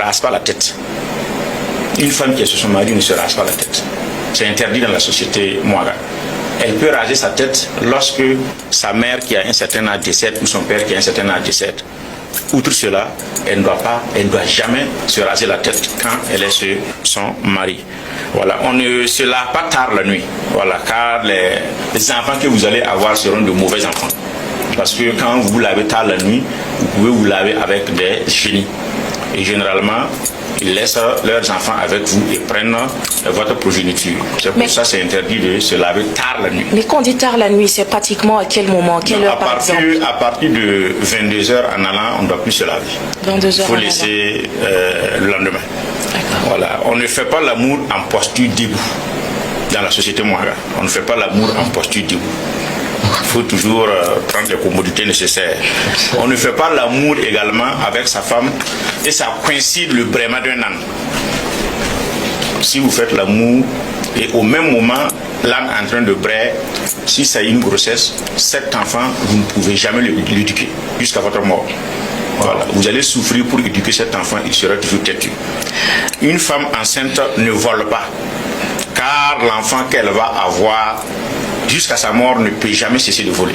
rase pas la tête. Une femme qui est sur son mari ne se rase pas la tête. C'est interdit dans la société Mwaga. Elle peut raser sa tête lorsque sa mère qui a un certain âge décède ou son père qui a un certain âge décède. Outre cela, elle ne doit jamais se raser la tête quand elle est sur son mari. Voilà, on ne se lave pas tard la nuit. Voilà, car les enfants que vous allez avoir seront de mauvais enfants. Parce que quand vous vous lavez tard la nuit, vous pouvez vous laver avec des génies. Et généralement, ils laissent leurs enfants avec vous et prennent votre progéniture. C'est pour ça que c'est interdit de se laver tard la nuit. Mais quand on dit tard la nuit, c'est pratiquement à quel moment, quelle heure par exemple? À partir de 22h en allant, on ne doit plus se laver. 22h. Il faut laisser le lendemain. Voilà. On ne fait pas l'amour en posture debout. Dans la société Mwaga, on ne fait pas l'amour en posture debout. Il faut toujours prendre les commodités nécessaires. On ne fait pas l'amour également avec sa femme et ça coïncide le braiement d'un âne. Si vous faites l'amour et au même moment l'âne est en train de brailler, si ça a une grossesse, cet enfant, vous ne pouvez jamais l'éduquer jusqu'à votre mort. Voilà. Vous allez souffrir pour éduquer cet enfant, il sera toujours têtu. Une femme enceinte ne vole pas, car l'enfant qu'elle va avoir jusqu'à sa mort ne peut jamais cesser de voler.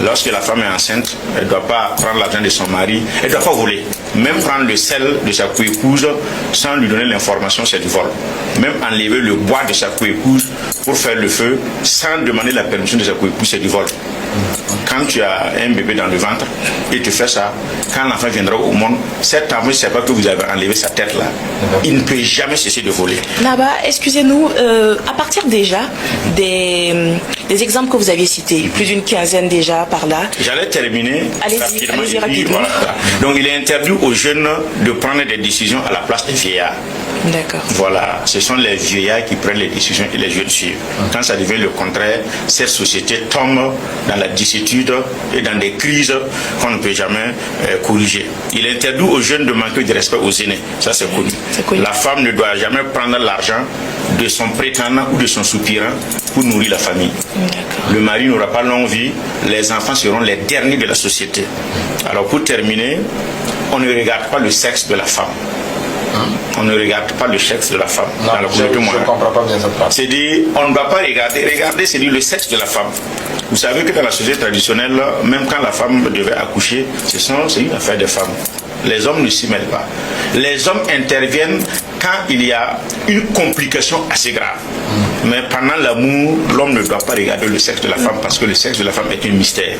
Lorsque la femme est enceinte, elle ne doit pas prendre l'argent de son mari, elle ne doit pas voler. Même prendre le sel de sa coépouse sans lui donner l'information, c'est du vol. Même enlever le bois de sa coépouse pour faire le feu sans demander la permission de sa coépouse, c'est du vol. Quand tu as un bébé dans le ventre et tu fais ça, quand l'enfant viendra au monde, cet enfant ne sait pas que vous avez enlevé sa tête là. Il ne peut jamais cesser de voler. Là-bas, excusez-nous, à partir déjà des exemples que vous aviez cités, plus d'une quinzaine déjà par là. J'allais terminer allez-y rapidement. Voilà. Donc il est interdit aux jeunes de prendre des décisions à la place des vieillards. D'accord. Voilà, ce sont les vieillards qui prennent les décisions et les jeunes suivent. Quand ça devient le contraire, cette société tombe dans la dissétude et dans des crises qu'on ne peut jamais corriger. Il est interdit aux jeunes de manquer de respect aux aînés. Ça, c'est connu. La femme ne doit jamais prendre l'argent de son prétendant ou de son soupirant pour nourrir la famille. Le mari n'aura pas longue vie, les enfants seront les derniers de la société. Alors pour terminer, on ne regarde pas le sexe de la femme. On ne regarde pas le sexe de la femme. Non, dans la je ne comprends pas bien cette phrase. C'est-à-dire, on ne doit pas regarder. Regarder, c'est dire le sexe de la femme. Vous savez que dans la société traditionnelle, même quand la femme devait accoucher, c'est une affaire de femme. Les hommes ne s'y mêlent pas. Les hommes interviennent quand il y a une complication assez grave. Mais pendant l'amour, l'homme ne doit pas regarder le sexe de la femme parce que le sexe de la femme est un mystère.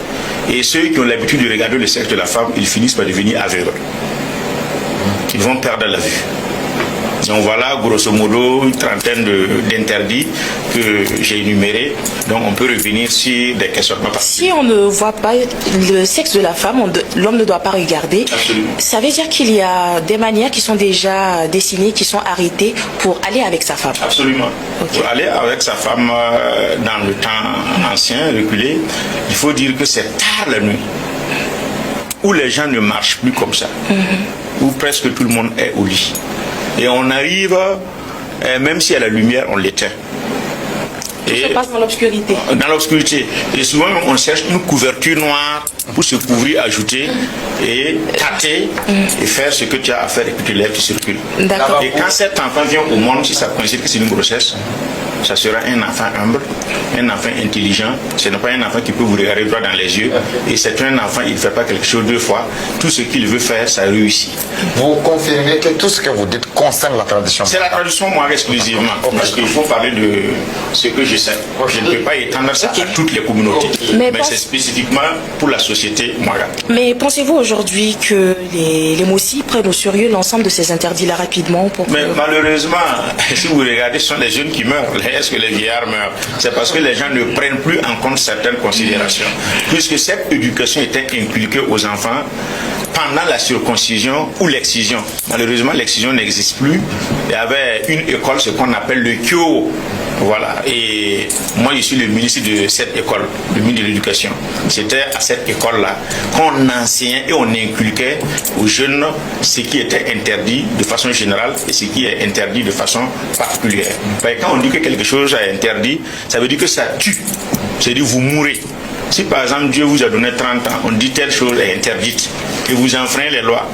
Et ceux qui ont l'habitude de regarder le sexe de la femme, ils finissent par devenir aveugles. Ils vont perdre la vue. Donc voilà, grosso modo, une trentaine d'interdits que j'ai énumérés. Donc on peut revenir sur des questionnements. Si on ne voit pas le sexe de la femme, l'homme ne doit pas regarder. Absolument. Ça veut dire qu'il y a des manières qui sont déjà dessinées, qui sont arrêtées pour aller avec sa femme. Absolument. Okay. Pour aller avec sa femme dans le temps ancien, reculé, il faut dire que c'est tard la nuit, où les gens ne marchent plus comme ça, où presque tout le monde est au lit. Et on arrive, même s'il y a la lumière, on l'éteint. Et ça passe dans l'obscurité. Dans l'obscurité. Et souvent, on cherche une couverture noire pour se couvrir, ajouter et tâter et faire ce que tu as à faire et que tu lèves, tu circules. D'accord. Et quand cet enfant vient au monde, si ça coïncide que c'est une grossesse, ça sera un enfant humble, un enfant intelligent. Ce n'est pas un enfant qui peut vous regarder droit dans les yeux. Et c'est un enfant, il ne fait pas quelque chose deux fois. Tout ce qu'il veut faire, ça réussit. Vous confirmez que tout ce que vous dites concerne la tradition? C'est la tradition, moi, exclusivement. Parce qu'il faut parler de ce que je sais. Je ne peux pas étendre ça à toutes les communautés. Mais c'est spécifiquement pour la société Mwaga. Mais pensez-vous aujourd'hui que les Moussi prennent au sérieux l'ensemble de ces interdits-là rapidement Mais malheureusement, si vous regardez, ce sont les jeunes qui meurent. Est-ce que les vieillards meurent? C'est parce que les gens ne prennent plus en compte certaines considérations. Puisque cette éducation était inculquée aux enfants pendant la circoncision ou l'excision. Malheureusement, l'excision n'existe plus. Il y avait une école, ce qu'on appelle le Kyo. Voilà. Et moi, je suis le ministre de cette école, le ministre de l'Éducation. C'était à cette école-là qu'on enseignait et on inculquait aux jeunes ce qui était interdit de façon générale et ce qui est interdit de façon particulière. Parce que quand on dit que quelque chose est interdit, ça veut dire que ça tue. C'est-à-dire vous mourrez. Si par exemple Dieu vous a donné 30 ans, on dit telle chose est interdite et vous enfreignez les lois,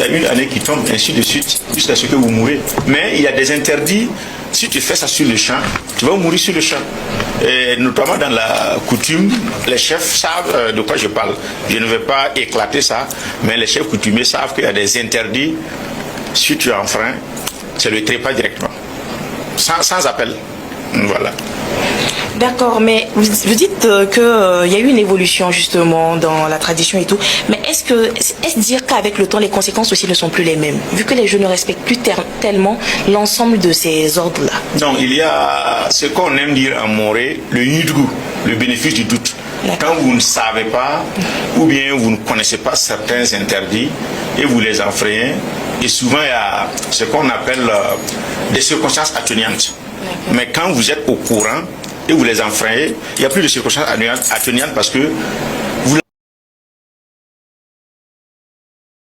une année qui tombe, ainsi de suite, jusqu'à ce que vous mourrez. Mais il y a des interdits. Si tu fais ça sur le champ, tu vas mourir sur le champ. Et notamment dans la coutume, les chefs savent de quoi je parle. Je ne vais pas éclater ça, mais les chefs coutumiers savent qu'il y a des interdits. Si tu enfreins, c'est le trépas directement. Sans appel. Voilà. D'accord, mais vous dites qu'il y a eu une évolution justement dans la tradition et tout, mais est-ce dire qu'avec le temps les conséquences aussi ne sont plus les mêmes, vu que les jeunes ne respectent plus tellement l'ensemble de ces ordres-là? Non, il y a ce qu'on aime dire en moré, le yidgou, le bénéfice du doute. Quand vous ne savez pas, ou bien vous ne connaissez pas certains interdits et vous les enfreignez, et souvent il y a ce qu'on appelle des circonstances atténuantes. Mais quand vous êtes au courant et vous les enfreignez, il n'y a plus de circonstances atténuantes parce que